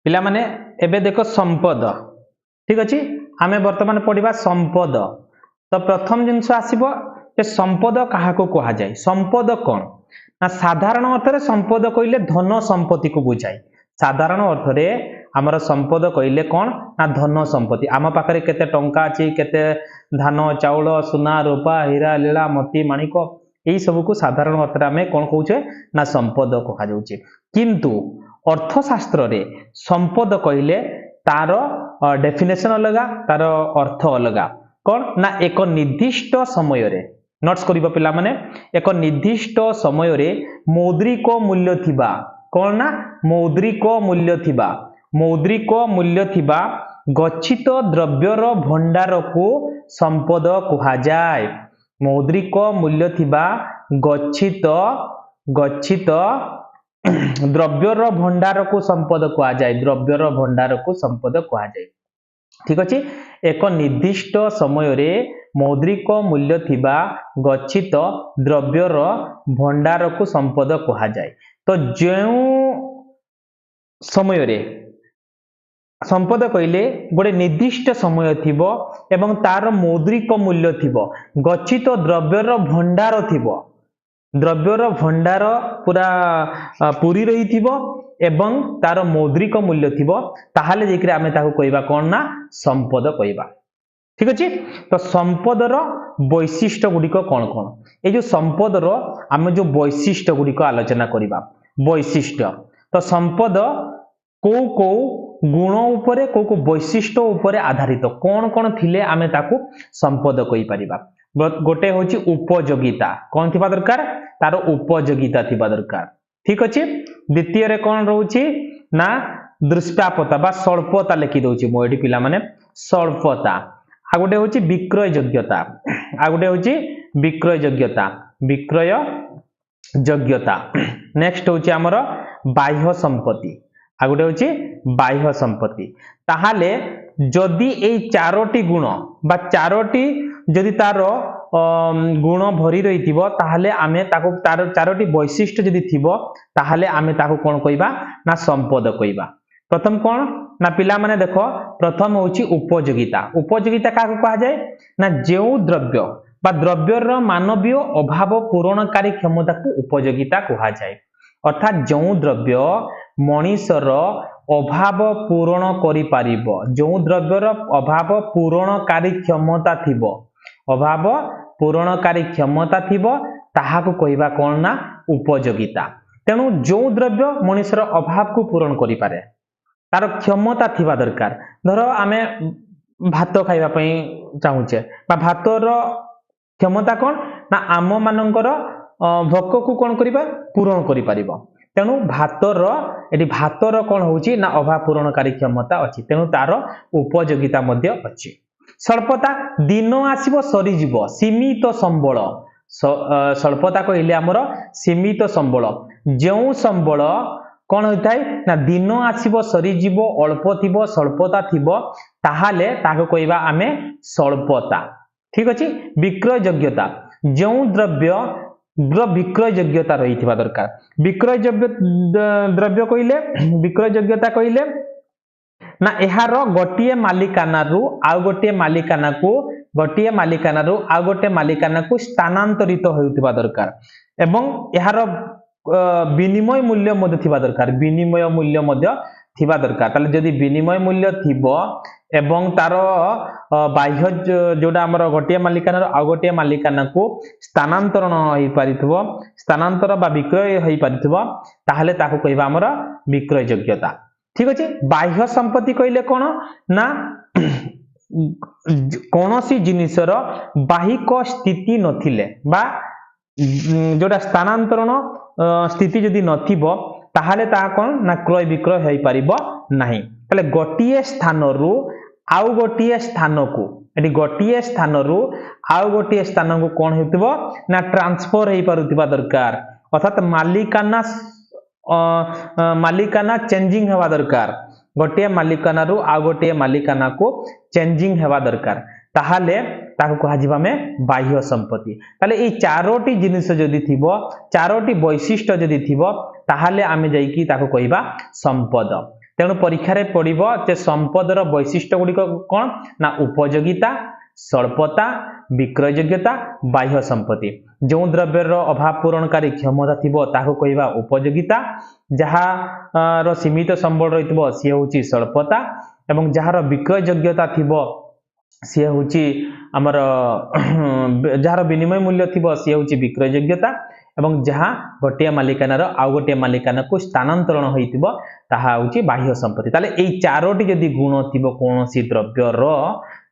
पिला माने एबे देखो संपद ठीक अच्छे आमे वर्तमान पढ़ा संपद तो प्रथम जिनस आसब जे संपद क्या कह जाए संपद कौन ना साधारण अर्थ में संपद कहले धन संपत्ति को बुझाए साधारण अर्थ में आमर संपद कहले कौन ना धन संपत्ति आम पाखे केते टंका अच्छी केते धान चाउल सुना रूपा हीरा लीला मोती माणिक यही सब को साधारण अर्थ में आम कौन कहे ना संपद कह जाउछि किंतु अर्थशास्त्र रे संपद कहले तार डेफिनेशन अलगा तार अर्थ अलगा कौन ना एक निर्दिष्ट समय रे नोट्स करिबो पिला माने एक निर्दिष्ट समय रे मौद्रिक मूल्य थिबा कौन ना मौद्रिक मूल्य थिबा गच्छित द्रव्यर भंडार को संपद कहा जाए मौद्रिक मूल्य थिबा गच्छित द्रव्यर भंडार को संपद कहा जाए द्रव्यर भंडार को संपद कहा जाए ठीक अच्छे एक निर्दिष्ट समय रे मौद्रिक मूल्य थिबा गच्छित द्रव्यर भंडार को संपद कहा जाए तो जो समय रे संपद कहले गोटे निर्दिष्ट समय थिबो एवं तार मौद्रिक मूल्य थिबो गच्छित द्रव्यर भंडार थिबो द्रव्यर भंडार पूरा पूरी रही थिबो एवं तार मौद्रिक मूल्य थिबो ताहाले जेकि आमे ताको कहबा कोन ना संपद कहबा ठीक अछि तो संपदर वैशिष्ट्य गुडिक कोन कोन ए जो संपदर आमे जो वैशिष्ट्य गुडिक आलोचना करबा वैशिष्ट्य तो संपद को गुण उपरे को वैशिष्ट्य उपरे आधारित कौन कौन थिले आमे ताकू संपद कहि परिबा गोटे होची उपयोगिता कौन थिबा दरकार तार उपयोगिता थिबा दरकार ठीक अछि द्वितीय रे कौन रहउची ना दृष्टापता बा स्वल्पता लिखि दउची मो एडी पिला माने स्वल्पता आ गोटे होची विक्रय योग्यता आ गोटे होची विक्रय योग्यता नेक्स्ट होची हमर बाह्य संपत्ति आ गोटे होची बाह्य संपत्ति ताहाले जदि ए चारोटी गुण बा चारोटी जदि तार गुण भरी रही थिबो ताहाले आमे ताको तार चारोटी वैशिष्ट्य जदि थिबो ताहाले आमे ताको कोन कहबा ना संपद कहबा प्रथम कोन ना पिला माने देखो प्रथम होची उपयोगिता का कहा जाए ना जेउ द्रव्य बा द्रव्यर मानवीय अभाव पूरणकारी क्षमता को उपयोगिता कहा जाए अर्थात जो द्रव्य मनीषर अभाव पूरण करि पारिबो जो द्रव्यर अभाव पूरणकारी क्षमता थिबो अभाव पूरणकारी क्षमता थिबो ताहाको कहबा कोन ना उपयोगिता तेणु जो द्रव्य मनीषर अभाव को पूरण करि पारे तार क्षमता थिबा दरकार धरो आमे भात खाइबा पई चाहूचे बा भातर क्षमता कोन ना आम मानकर भोक को कोन करिबा पूरण करि पारिबो तेणु भातर कौन होची ना अभाव पूरणकारी क्षमता अच्छी तेणु तार उपयोगिता मध्य अच्छी स्वल्पता दिन आसीबो सरी जीवो सीमित संबल स्वल्पता कहले हमर सीमित संबल जो संबल कौन होता है ना दिन आसीबो सरी जीवो अल्प थिबो स्वल्पता थिबो ताहाले ताको कहबा आमे स्वल्पता ठीक अछि विक्रय योग्यता जो द्रव्य विक्रय योग्यता रही थिबा दरकार विक्रय द्रव्य कहले विक्रय योग्यता कहले ना एहार गोटिए मालिकाना रु आ गोटिए मालिकाना रु आ गोटे मालिकाना को स्थानांतरित होइथिबा दरकार एवं एहार विनिमय मूल्य मध्य थिबा दरकार विनिमय मूल्य मध्य थिबा दरकार ताले जदि विनिमय मूल्य थिबो एवं तार बाह्य जोड़ा हमर गोटिए मालिकाना आ गोटिए मालिकाना को स्थानांतरण होई पारिथबो स्थानांतर बा विक्रय होई पारिथबो ताहाले ताको कहबा हमर विक्रय योग्यता ठीक अछि बाह्य संपत्ति कहले कोन ना कोनोसी जिनिसर बाहिक स्थिति नथिले बा जोड़ा स्थानांतरण स्थिति जदि नथिबो ताहाले ता कोन ना क्रय विक्रय होई पारिबो नाही ताले गोटिए स्थान रु आउ गोटिए स्थान को एटी गोटिए स्थान रु आउ गोटिए स्थान को कोन हेतिबो ना ट्रांसफर हेई पारुतिबा दरकार अर्थात मालिकाना चेंजिंग हेबा दरकार गोटिए मालिकाना रु आउ गोटिए मालिकाना को चेंजिंग हेबा दरकार ताहाले ताको कहा जिबा में बाह्य संपत्ति ताले ए चारोटी जिनिस जदि थिबो चारोटी वैशिष्ट्य जदि थिबो ताहाले आमे जाईकी ताको कहबा संपद तेणु परीक्षा रे पड़िबो जे संपदर वैशिष्ट्य गुडी कोन ना उपयोगिता, स्वल्पता, विक्रय योग्यता, बाह्य संपत्ति। जो द्रव्यर अभाव पूरणकारी क्षमता थिबो ताको कहिबा उपयोगिता, जहा रो सीमित संबल रहितबो सी होची स्वल्पता, एवं जहार विक्रय योग्यता थिबो सी होची हमर जहार विनिमय मूल्य थिबो सी होची विक्रय योग्यता, एवं जहा गोटे मालिकानार आउ गोटे मालिकाना को स्थानांतरण होइतिबो ताहा होची बाह्य संपत्ति। ताले एई चारोटी जदि गुण थिबो कोनोसी द्रव्यर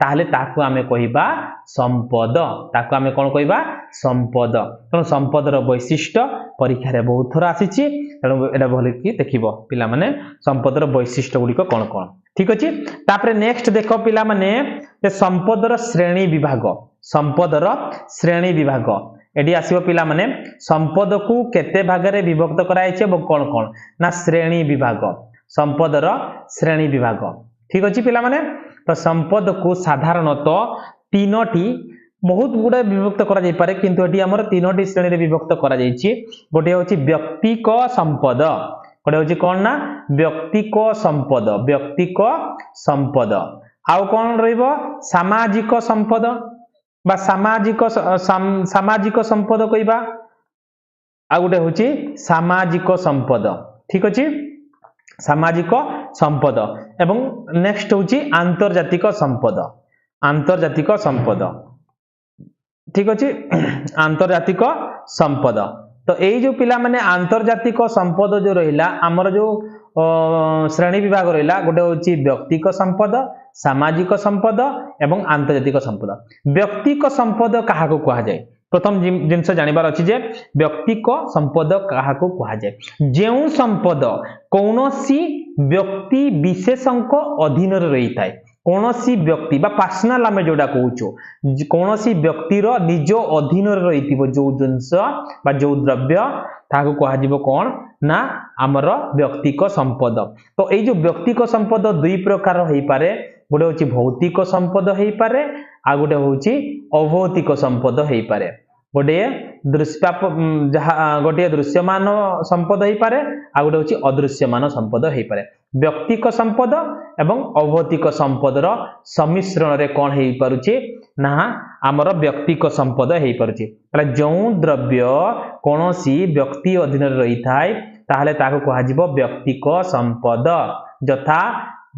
ताहले ताकू आमे कहिबा संपद। ताकू आमे कोन कहिबा संपद। तेणु संपदर वैशिष्ट्य परीक्षा रे बहुत थोर आसीची, तेणु एटा भले कि देखिबो पिला माने संपदर वैशिष्ट्य गुडी को कोन कोन। ठीक अछि। तापरे नेक्स्ट देखो पिला माने जे संपदर श्रेणी विभाग। संपदर श्रेणी विभाग एडी आसीबो पिला माने संपद को केते भागरे विभक्त कराइछे ब कोन कोन ना श्रेणी विभाग। संपदर श्रेणी विभाग। ठीक अछि पिला माने। तो संपद को साधारणतः तीनोटी बहुत गुडे विभक्त करा जाय पारे, किंतु एटी हमर तीनोटी श्रेणी रे विभक्त करा जायछि। गोटे होछि व्यक्तिक संपद, गोटे होछि कोन ना व्यक्तिक संपद, व्यक्तिक संपद। आउ कोन रहइबो सामाजिक संपद बा सामाजिक सामाजिक संपद कहिबा। आ गोटे होछि सामाजिक संपद। ठीक अछि। सामाजिक संपद एवं नेक्स्ट होछि आंतर्जातिक संपद। आंतर्जातिक संपद। ठीक अछि। आंतर्जातिक संपद। तो एई जो पिला माने आंतर्जातिक संपद जो रहिला हमर जो श्रेणी विभाग रहिला, गोटे होछि व्यक्तिक संपद, सामाजिक संपद एवं आंतर्जातिक संपद। व्यक्तिक संपद काहाको कहा जाय? प्रथम जिनस जानिबार अछि जे व्यक्तिक संपद काहाको कहा जाय? जेउ संपद कोनोसी व्यक्ति विशेषंक अधीन रे रही थाए। कोनोसी व्यक्ति बा पर्सनल आमे जोडा कहूचो, कोनोसी व्यक्तिर निज अधीन रे रहिथिबो जो जिनस बा जो द्रव्य ताको कहा जिवो कोन ना हमर व्यक्तिक संपद। तो एई जो व्यक्तिक संपद दुई प्रकार होई पारे। गोटे होछि भौतिक संपद होई पारे, आ गोटे होछि अभौतिक संपद होई पारे। गोटे गोटे दृश्यमान संपद होई पारे, आ गोटे होछि अदृश्यमान संपद होई पारे। व्यक्तिक संपद एवं अभौतिक संपदर सम्मिश्रण रे कोन होई पारुछि ना हमर व्यक्तिक संपद होई पारुछि। ताले जो द्रव्य कोनोसी व्यक्ति अधीन रे रही थाए ताहले ताको कहा जिवो व्यक्तिक संपद। यथा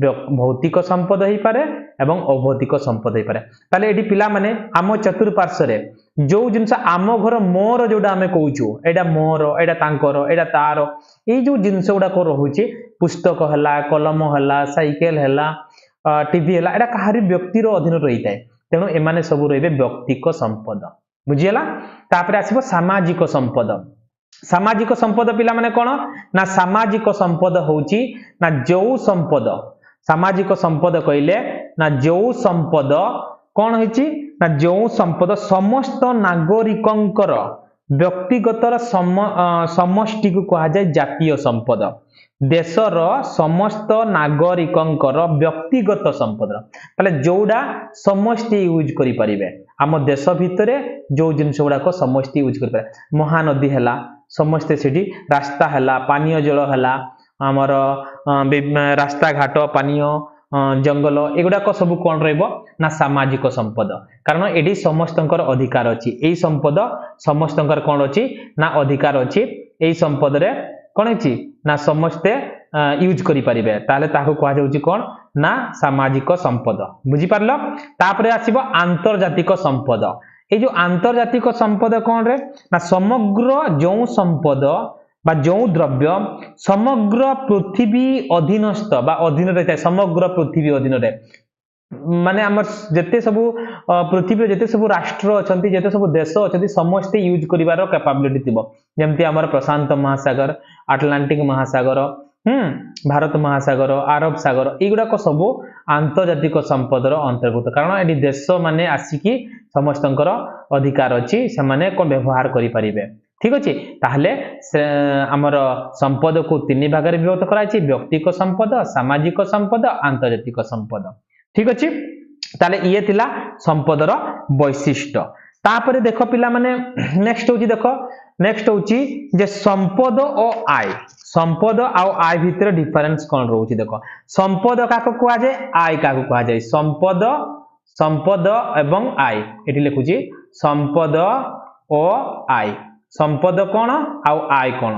भौतिक संपद होई पारे एवं अभौतिक संपद होई पारे। ताले एडी पिला माने आम चतुर्पार्श्व रे जो जिनस आम घर मोर जोडा आमे कहूचु, एडा मोर, एडा तांकर, एडा तार, ए जो जिनस गुडा को रहुची पुस्तक हला, कलम हला, साइकेल हला, टीवी हला, एडा काहारी व्यक्तिर अधीन रही थाए। तेणु एमाने सब रहिबे व्यक्तिक संपद। बुझियला। तापरे आसीबो सामाजिक संपद। सामाजिक संपद पिला माने कोन ना सामाजिक संपद होउची ना जो संपद। सामाजिक संपद कहिले ना जो संपद कोन होइची ना जो संपद समस्त नागरिकंकर व्यक्तिगतर समष्टि को कहा जाय जातीय संपद। देशर समस्त नागरिकंकर व्यक्तिगत संपद ताले जोडा समष्टि यूज करि परिबे। आम देश भितरे जो जिनस गुडा को समष्टि यूज करि पारे। महानदी हला समस्त सेठी, रास्ता हला, पानीय जल हला, हमर रास्ता घाट, पानीय जंगल, एगुडा को सब कोन रहइबो ना सामाजिक संपद। कारण एडी समस्तंकर अधिकार अछि। एई संपद समस्तंकर कोन अछि ना अधिकार अछि। एई संपद रे कोन अछि ना समस्ते यूज करि परिबे। ताले ताको कहा जाउछि कोन ना सामाजिक संपद। बुझि पारलो। तापरे आसीबो आंतर्जातिक संपद। ए जो आंतर्जातिक संपद कोन रे ना समग्र जो संपद बा जो द्रव्य समग्र पृथ्वी अधीनस्थ बा अधीन रे, समग्र पृथ्वी अधीन रे माने हमर जते सब पृथ्वी जते सब राष्ट्र अछंती, जते सब देश अछंती, समस्त यूज करिवार कैपेबिलिटी थिबो। जेमति हमर प्रशांत महासागर, अटलांटिक महासागर, भारत महासागर, अरब सागर, एगुडा को सब आंतर्जातिक संपदर अंतर्गत। कारण एडी देश माने आसिकी समस्तंकर अधिकार अछि, से माने कोन व्यवहार करि परिबे। ठीक अछि। ताहले हमर संपद को तीन भाग रे विभक्त कराइछि। व्यक्तिक संपद, सामाजिक संपद, आंतर्जातिक संपद। ठीक अछि। ताले ये थिला संपदर वैशिष्ट्य। तापर देख पिला माने नेक्स्ट होची देख नेक्स्ट होची जे संपद और आय संपद आ आय भितर डिफरेंस कोन रहउची देख संपद काको कुआ जाय आय काको कुआ जाय संपद संपद एवं आय एठी लिखुची संपद और आय संपद कोन आ आय कोन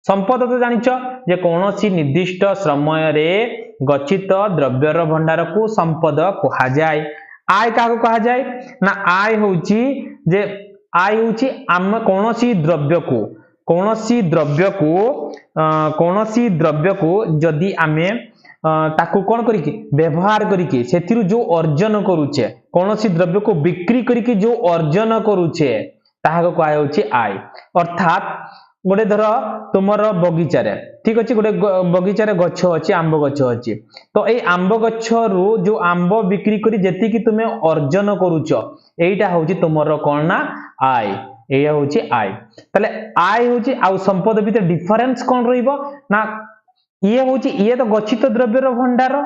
संपद तो जानिछ जे कोनोसी निर्दिष्ट समय रे गच्छित द्रव्यर भंडार को संपद कहा जाय आय काको कहा जाय ना आय होची जे आय होची हम कोनोसी द्रव्य को जदी आमे ताकू कोन करिके व्यवहार करिके सेथिरु जो अर्जन करूचे कोनोसी द्रव्य को बिक्री करिके जो अर्जन करूचे ताहाको कहा होची आय अर्थात गोटे धर तुमर बगीचा रे ठीक अछि गोटे बगीचा रे गछ अछि आंबो गछ अछि तो ए आंबो गछ रु जो आंबो बिक्री करी जेति कि तुमे अर्जन करूचो एटा होची तुमर कोन ना आय एया होची आय तले आय होची आ संपद भितर डिफरेंस कोन रहिबो ना ये होची ये तो गच्छित द्रव्यर भंडार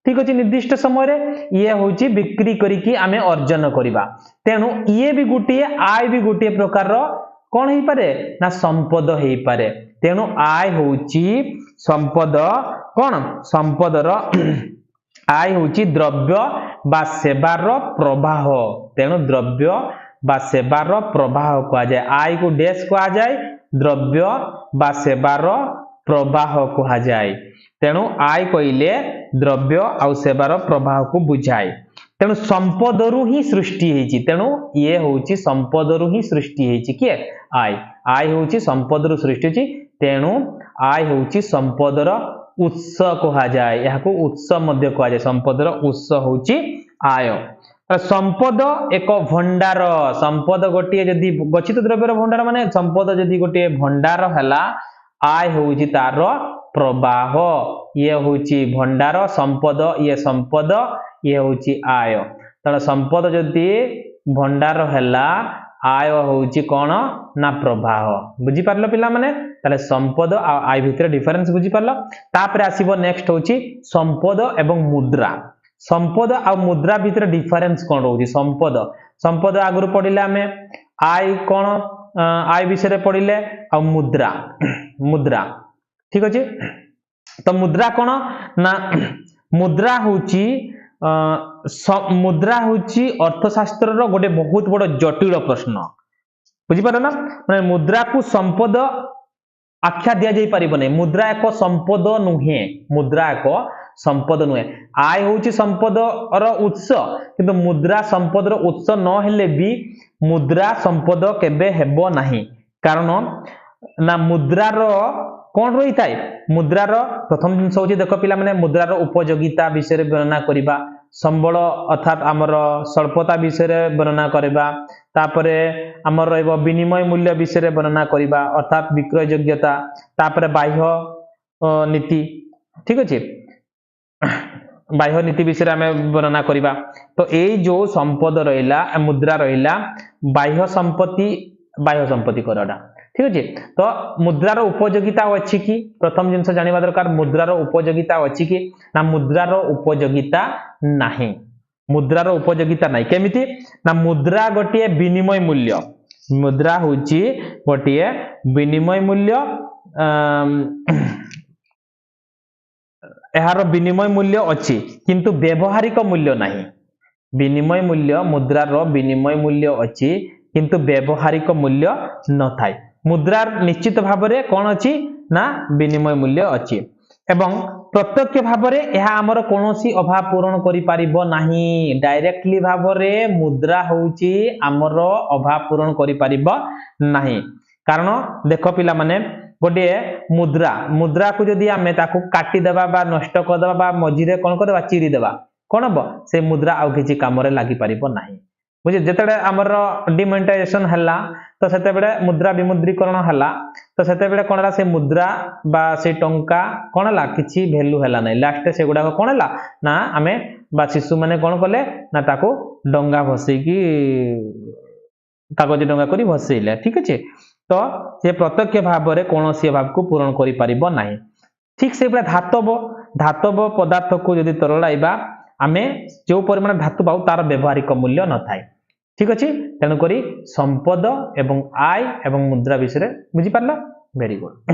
ठीक अछि निर्दिष्ट समय रे ये होची बिक्री करी कि आमे अर्जन करिबा तेनु ये भी गुटिए आय भी गुटिए प्रकार रो कोन हे पारे ना संपद हे पारे तेनु आय होची संपद कोन संपदर आय होची द्रव्य बा सेवार प्रवाह तेनु द्रव्य बा सेवार प्रवाह कहा जाय आय को डैश कहा जाय द्रव्य बा सेवार प्रवाह कहा जाय तेनु आय कइले द्रव्य आ सेवार प्रवाह को बुझाय तेनु संपद रु ही सृष्टि हेची तेनु ये होची संपद रु ही सृष्टि हेची के आय होची संपद रु सृष्टि हेची तेनु आय होची संपदर उत्स कहा जाय याको उत्स मध्य कहा जाय संपदर उत्स होची आय संपद एक भंडार संपद गोटिए जदी गच्छित द्रव्यर भंडार माने संपद जदी गोटिए भंडार हला आय होची तार प्रवाह ये होची भंडार संपद ये होची आय तण संपद जदी भंडार हला आय होची कोन ना प्रवाह बुझी पारलो पिला माने ताले संपद आ आय भितर डिफरेंस बुझी पारलो तापर आसीबो नेक्स्ट होची संपद एवं मुद्रा संपद आ मुद्रा भितर डिफरेंस कोन रहउची संपद आगुर पडिले हमें आय कोन आय विषय रे पडिले आ मुद्रा ठीक अछि तो मुद्रा कोन ना मुद्रा होची अर्थशास्त्र रो गोटे बहुत बड़ जटिल प्रश्न बुझी पारो ना माने मुद्रा को संपद आख्या दिया जाई परिबो नै मुद्रा एक संपद नुहे आय होची संपद रो उत्स किंतु मुद्रा संपद रो उत्स न हेले भी मुद्रा संपद केबे हेबो नाही कारण ना मुद्रा रो कोन रही थाए मुद्रा रो प्रथम दिन होची देखो पिला माने मुद्रा रो उपयोगिता विषय रे वर्णना करिबा संबल अर्थात हमर स्वल्पता विषय रे वर्णना करिबा तापरे हमर रहइबो विनिमय मूल्य विषय रे वर्णना करिबा अर्थात विक्रय योग्यता तापरे बाह्य नीति ठीक अछि बाह्य नीति विषय हमें वर्णना करिबा तो ए जो संपद रहिला मुद्रा रहिला बाह्य संपत्ति करडा ठीक अछि तो मुद्रार उपयोगिता अछि कि प्रथम जिंस जानिबा दरकार मुद्रार उपयोगिता अछि कि ना मुद्रार उपयोगिता नाही मुद्रार उपयोगिता नाही केमिति ना मुद्रा गोटिए विनिमय मूल्य मुद्रा होची गोटिए विनिमय मूल्य एहार विनिमय मूल्य अछि किंतु व्यवहारिक मूल्य नाही विनिमय मूल्य मुद्रार विनिमय मूल्य अछि किंतु व्यवहारिक मूल्य न थाय मुद्रार निश्चित भाबरे कोन अछि ना विनिमय मूल्य अछि एवं प्रत्यक्ष भाबरे एहा हमर कोनोसी अभाव पूर्ण करि पारिबो नाही डायरेक्टली भाबरे मुद्रा होउची हमर अभाव पूर्ण करि पारिबो नाही कारण देखो पिला माने गोटे मुद्रा को जदी आमे ताकू काटी देबा बा नष्ट कर देबा बा मझिरे कोन कर देबा चिरी देबा कोन हबो से मुद्रा आउ किछि काम रे लागि पारिबो नाही बुझे जेतडे हमर डिमोनेटाइजेशन हला तो सेते बेले मुद्रा विमुद्रीकरण हला तो सेते बेले कोनला से मुद्रा बा से टंका कोनला किछि वैल्यू हला नै लास्ट से गुडा कोन हला ना आमे बा शिशु माने कोन करले ना ताकू डंगा भसई की कागज डंगा करी भसईले ठीक अछि तो से प्रत्यक्ष भाव रे कोनोसी भाव को पूर्ण करि पारिबो नाही ठीक से धातव पदार्थ को यदि तरलाइबा आमे जो परिमाण धातु पाउ तार व्यवहारिक मूल्य न थाए ठीक अच्छे तेणुक संपद एवं आय एवं मुद्रा विषय बुझीपार वेरी गुड।